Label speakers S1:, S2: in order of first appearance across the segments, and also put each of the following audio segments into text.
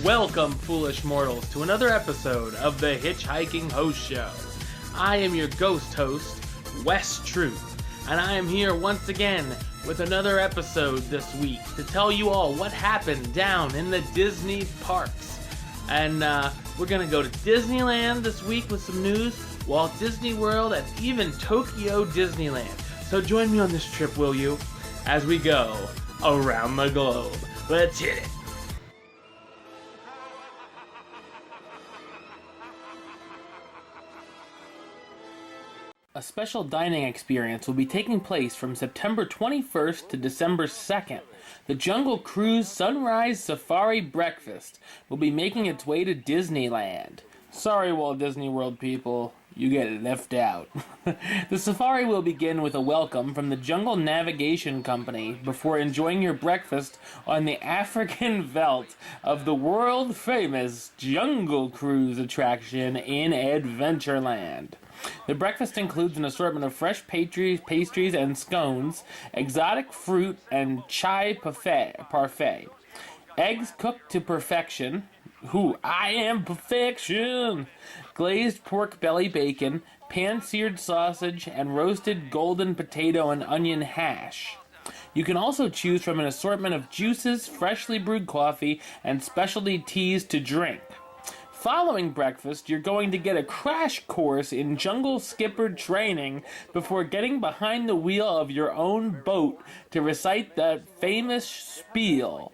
S1: Welcome, foolish mortals, to another episode of the HitchHiking Host Show. I am your ghost host, Wes Truth, and I am here once again with another episode this week to tell you all what happened down in the Disney parks. And we're going to go to Disneyland this week with some news, Walt Disney World, and even Tokyo Disneyland. So join me on this trip, will you, as we go around the globe. Let's hit it. A special dining experience will be taking place from September 21st to December 2nd. The Jungle Cruise Sunrise Safari Breakfast will be making its way to Disneyland. Sorry, Walt Disney World people, you get left out. The safari will begin with a welcome from the Jungle Navigation Company before enjoying your breakfast on the African veldt of the world-famous Jungle Cruise attraction in Adventureland. The breakfast includes an assortment of fresh pastries and scones, exotic fruit, and chai parfait. Eggs cooked to perfection. I am perfection! Glazed pork belly bacon, pan-seared sausage, and roasted golden potato and onion hash. You can also choose from an assortment of juices, freshly brewed coffee, and specialty teas to drink. Following breakfast, you're going to get a crash course in jungle skipper training before getting behind the wheel of your own boat to recite that famous spiel.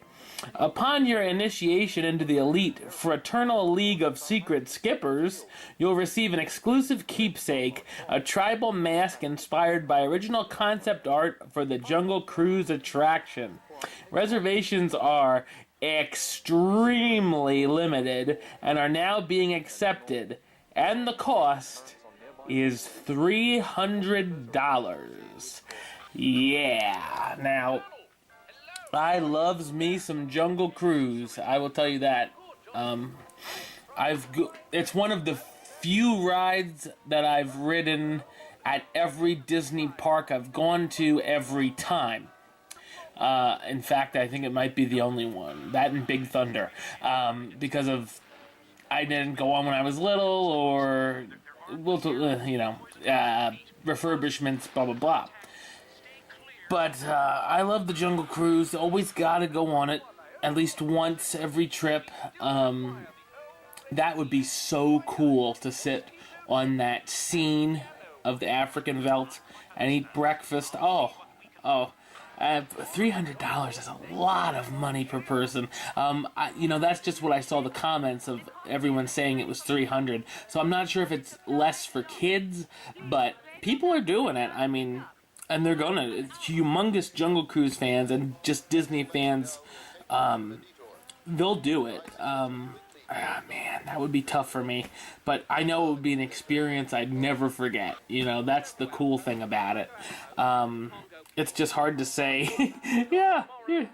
S1: Upon your initiation into the elite Fraternal League of Secret Skippers, you'll receive an exclusive keepsake, a tribal mask inspired by original concept art for the Jungle Cruise attraction. Reservations are extremely limited and are now being accepted, and the cost is $300. Yeah, now I loves me some Jungle Cruise, I will tell you that. It's one of the few rides that I've ridden at every Disney park I've gone to every time. In fact, I think it might be the only one. That and Big Thunder. Because of, I didn't go on when I was little, or, refurbishments, blah, blah, blah. But, I love the Jungle Cruise. Always gotta go on it. At least once every trip. That would be so cool to sit on that scene of the African veldt and eat breakfast. $300 is a lot of money per person. That's just what I saw the comments of everyone saying it was $300. So I'm not sure if it's less for kids, but people are doing it. I mean, and they're gonna. It's humongous Jungle Cruise fans and just Disney fans. They'll do it. Man, that would be tough for me. But I know it would be an experience I'd never forget. That's the cool thing about it. It's just hard to say, yeah,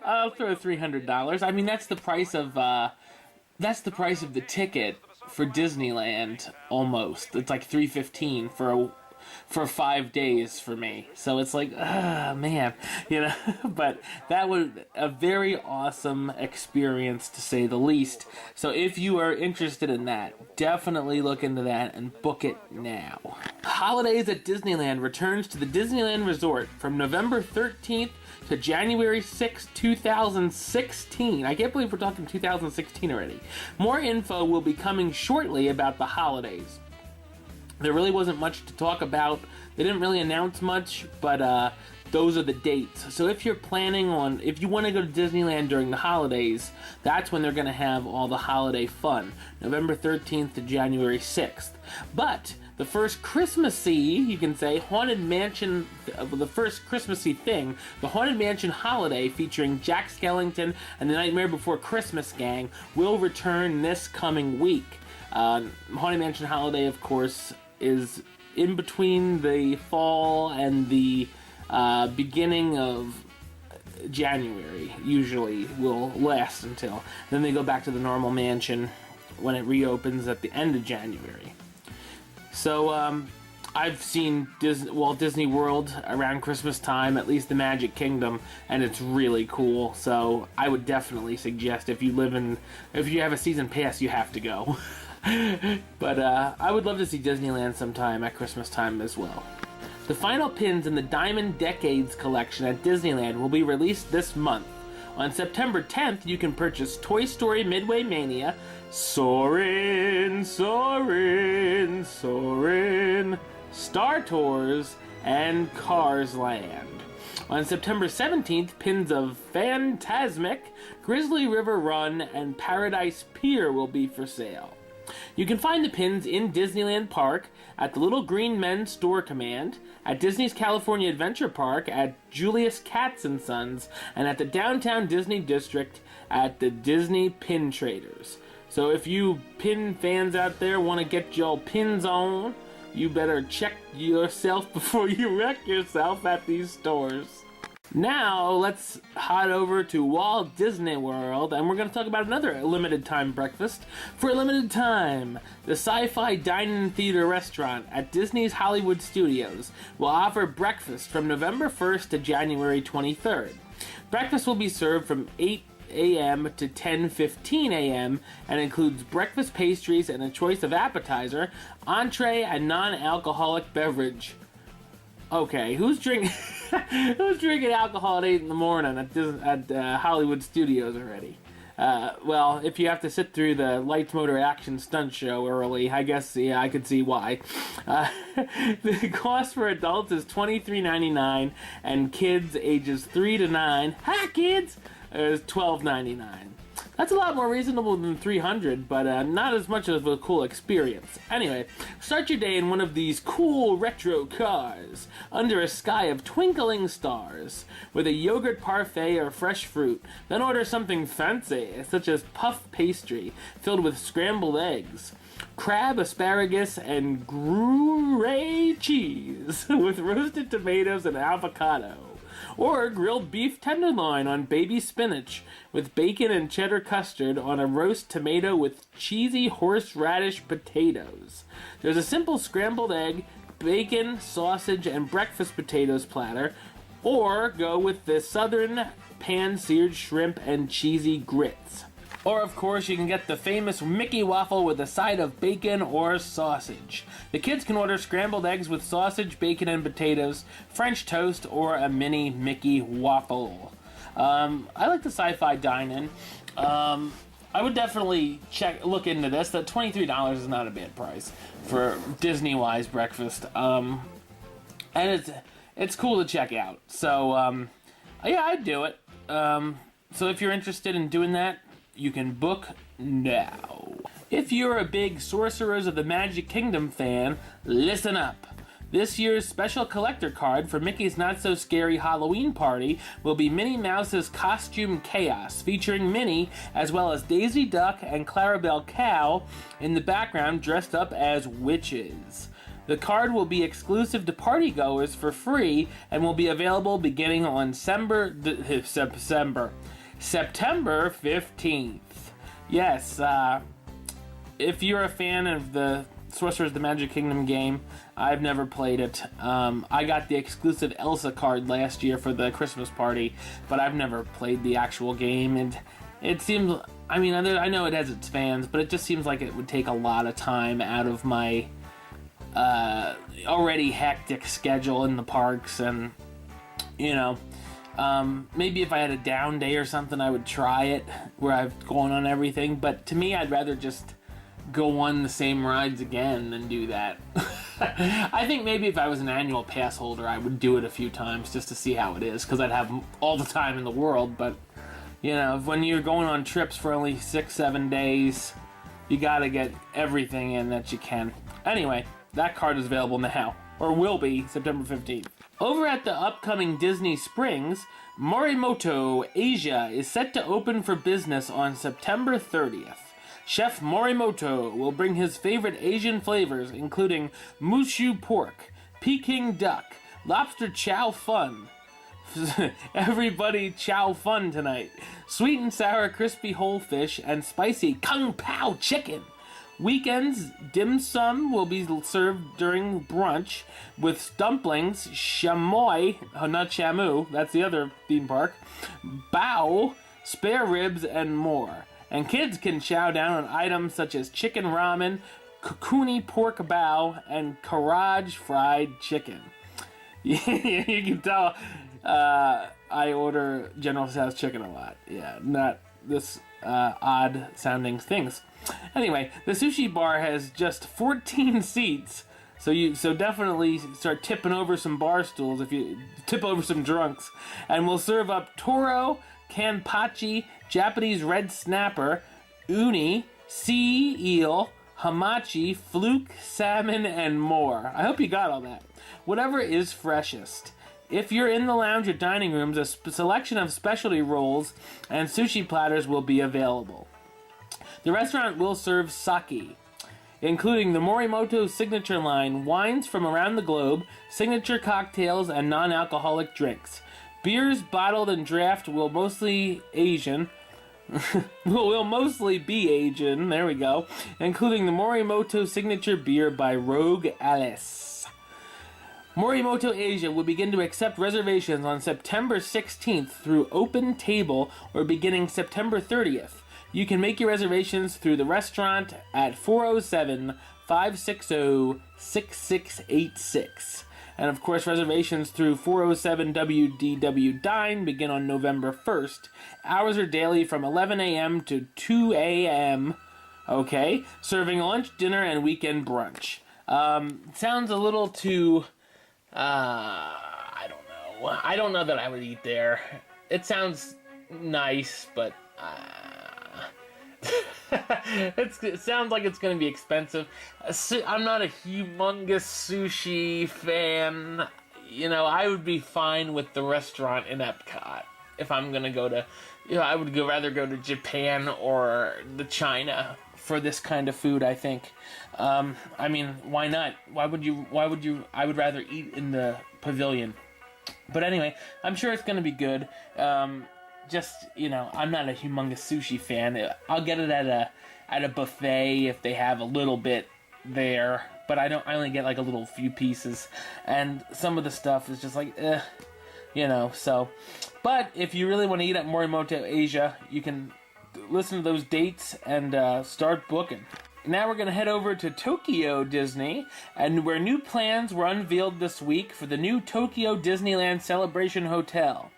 S1: I'll throw $300. I mean, that's the price of the ticket for Disneyland, almost. It's like $315 for 5 days for me. So it's like, man, but that was a very awesome experience, to say the least. So if you are interested in that, definitely look into that and book it now. Holidays at Disneyland returns to the Disneyland Resort from November 13th to January 6, 2016. I can't believe we're talking 2016 already. More info will be coming shortly about the holidays. There really wasn't much to talk about. They didn't really announce much, but those are the dates. So if you're if you want to go to Disneyland during the holidays, that's when they're going to have all the holiday fun. November 13th to January 6th. But the first Christmassy, you can say, Haunted Mansion, the first Christmassy thing, the Haunted Mansion holiday featuring Jack Skellington and the Nightmare Before Christmas gang will return this coming week. Haunted Mansion holiday, of course, is in between the fall and the beginning of January usually will last until. Then they go back to the normal mansion when it reopens at the end of January. So, I've seen Walt Disney World around Christmas time, at least the Magic Kingdom, and it's really cool. So I would definitely suggest if you have a season pass, you have to go. But I would love to see Disneyland sometime at Christmas time as well. The final pins in the Diamond Decades collection at Disneyland will be released this month. On September 10th, you can purchase Toy Story Midway Mania, Soarin', Soarin', Soarin', Star Tours, and Cars Land. On September 17th, pins of Fantasmic, Grizzly River Run, and Paradise Pier will be for sale. You can find the pins in Disneyland Park, at the Little Green Men Store Command, at Disney's California Adventure Park, at Julius Katz & Sons, and at the Downtown Disney District at the Disney Pin Traders. So if you pin fans out there want to get your pins on, you better check yourself before you wreck yourself at these stores. Now, let's head over to Walt Disney World, and we're going to talk about another limited time breakfast. For a limited time, the Sci-Fi Dine-In Restaurant at Disney's Hollywood Studios will offer breakfast from November 1st to January 23rd. Breakfast will be served from 8 a.m. to 10:15 a.m. and includes breakfast pastries and a choice of appetizer, entree, and non-alcoholic beverage. Okay, who's drinking alcohol at 8 in the morning at Hollywood Studios already? Well, if you have to sit through the Lights, Motor, Action stunt show early, I guess, yeah, I could see why. The cost for adults is $23.99, and kids ages 3 to 9, hi kids, is $12.99. That's a lot more reasonable than $300, but not as much of a cool experience. Anyway, start your day in one of these cool retro cars under a sky of twinkling stars with a yogurt parfait or fresh fruit. Then order something fancy, such as puff pastry filled with scrambled eggs, crab, asparagus, and Gruyere cheese with roasted tomatoes and avocado. Or grilled beef tenderloin on baby spinach with bacon and cheddar custard on a roast tomato with cheesy horseradish potatoes. There's a simple scrambled egg, bacon, sausage, and breakfast potatoes platter. Or go with the southern pan-seared shrimp and cheesy grits. Or, of course, you can get the famous Mickey waffle with a side of bacon or sausage. The kids can order scrambled eggs with sausage, bacon, and potatoes, French toast, or a mini Mickey waffle. I like the Sci-Fi Dine-In. I would definitely look into this. That $23 is not a bad price for Disney-wise breakfast. And it's cool to check out. So, yeah, I'd do it. So if you're interested in doing that, you can book now. If you're a big Sorcerers of the Magic Kingdom fan, listen up. This year's special collector card for Mickey's Not So Scary Halloween Party will be Minnie Mouse's Costume Chaos, featuring Minnie as well as Daisy Duck and Clarabelle Cow in the background dressed up as witches. The card will be exclusive to partygoers for free and will be available beginning on September 15th. Yes, if you're a fan of the Sorcerers of the Magic Kingdom game, I've never played it. I got the exclusive Elsa card last year for the Christmas party, but I've never played the actual game, and it seems, I mean, I know it has its fans, but it just seems like it would take a lot of time out of my already hectic schedule in the parks, and, you know, maybe if I had a down day or something, I would try it, where I've gone on everything, but to me, I'd rather just go on the same rides again than do that. I think maybe if I was an annual pass holder, I would do it a few times just to see how it is, because I'd have all the time in the world, but, you know, when you're going on trips for only 6-7 days, you gotta get everything in that you can. Anyway, that card is available now, or will be September 15th. Over at the upcoming Disney Springs, Morimoto Asia is set to open for business on September 30th. Chef Morimoto will bring his favorite Asian flavors, including Mushu pork, Peking duck, Lobster chow fun. Everybody chow fun tonight. Sweet and sour crispy whole fish and spicy kung pao chicken. Weekends, dim sum will be served during brunch with dumplings, chamoy, not Shamu, that's the other theme park, bao, spare ribs, and more. And kids can chow down on items such as chicken ramen, kokuni pork bao, and Karaj fried chicken. You can tell I order General Tso's chicken a lot. Yeah, not this odd sounding things. Anyway, the sushi bar has just 14 seats, so definitely start tipping over some bar stools if you tip over some drunks. And we'll serve up toro, kanpachi, Japanese red snapper, uni, sea eel, hamachi, fluke, salmon, and more. I hope you got all that. Whatever is freshest. If you're in the lounge or dining rooms, a selection of specialty rolls and sushi platters will be available. The restaurant will serve sake, including the Morimoto signature line, wines from around the globe, signature cocktails, and non-alcoholic drinks. Beers bottled and draft will mostly Asian. will mostly be Asian, there we go, including the Morimoto signature beer by Rogue Alice. Morimoto Asia will begin to accept reservations on September 16th through Open Table or beginning September 30th. You can make your reservations through the restaurant at 407-560-6686. And of course, reservations through 407 WDW Dine begin on November 1st. Hours are daily from 11 a.m. to 2 a.m. Okay, serving lunch, dinner, and weekend brunch. Sounds a little too... I don't know. I don't know that I would eat there. It sounds nice, but... it sounds like it's going to be expensive. I'm not a humongous sushi fan. You know, I would be fine with the restaurant in Epcot if I'm going to go to... You know, I would rather go to Japan or the China for this kind of food, I think. I mean, why not? Why would you... I would rather eat in the pavilion. But anyway, I'm sure it's going to be good. Just, you know, I'm not a humongous sushi fan. I'll get it at a buffet if they have a little bit there, but I only get like a little few pieces, and some of the stuff is just like, you know, so. But if you really want to eat at Morimoto Asia, you can listen to those dates and start booking. Now we're going to head over to Tokyo Disney, and where new plans were unveiled this week for the new Tokyo Disneyland Celebration Hotel.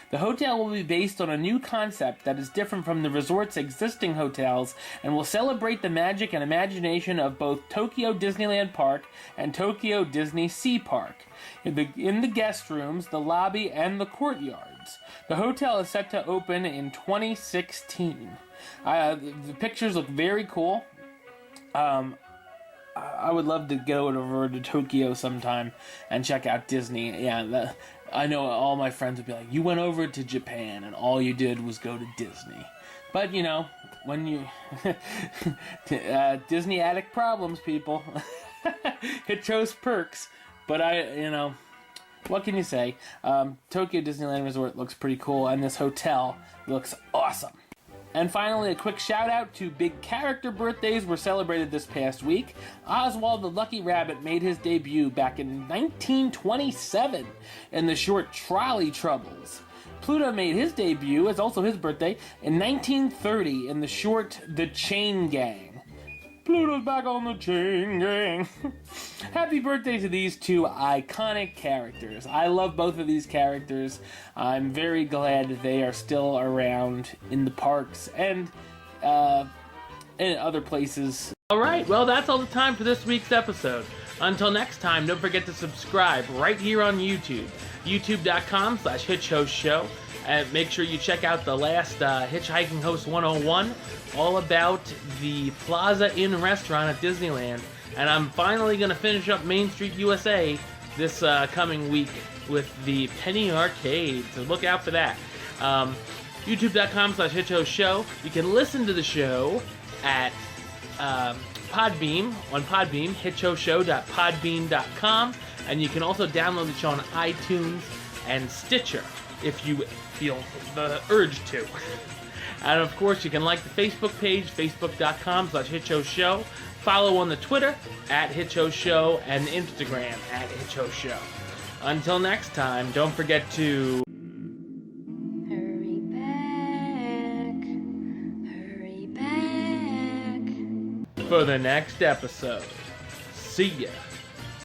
S1: The hotel will be based on a new concept that is different from the resort's existing hotels and will celebrate the magic and imagination of both Tokyo Disneyland Park and Tokyo Disney Sea Park. In the guest rooms, the lobby, and the courtyards. The hotel is set to open in 2016. The pictures look very cool. I would love to go over to Tokyo sometime and check out Disney. Yeah, I know all my friends would be like, you went over to Japan and all you did was go to Disney. But, you know, when you... Disney addict problems, people. It chose perks. But you know, what can you say? Tokyo Disneyland Resort looks pretty cool, and this hotel looks awesome. And finally, a quick shout out to big character birthdays were celebrated this past week. Oswald the Lucky Rabbit made his debut back in 1927 in the short Trolley Troubles. Pluto made his debut, it's also his birthday, in 1930 in the short The Chain Gang. Pluto's back on the chain gang. Happy birthday to these two iconic characters. I love both of these characters. I'm very glad they are still around in the parks and in other places. Alright, well that's all the time for this week's episode. Until next time, don't forget to subscribe right here on YouTube. YouTube.com/HitchHostShow. And make sure you check out the last Hitchhiking Host 101, all about the Plaza Inn restaurant at Disneyland. And I'm finally going to finish up Main Street USA this coming week with the Penny Arcade, so look out for that. YouTube.com/HitchHostShow. You can listen to the show at Podbeam, on Podbeam, hitchhostshow.podbean.com. And you can also download the show on iTunes and Stitcher if you feel the urge to. And of course, you can like the Facebook page, facebook.com/HitchOShow. Follow on the Twitter @HitchOShow and Instagram @HitchOShow. Until next time, don't forget to
S2: hurry back
S1: for the next episode. See ya.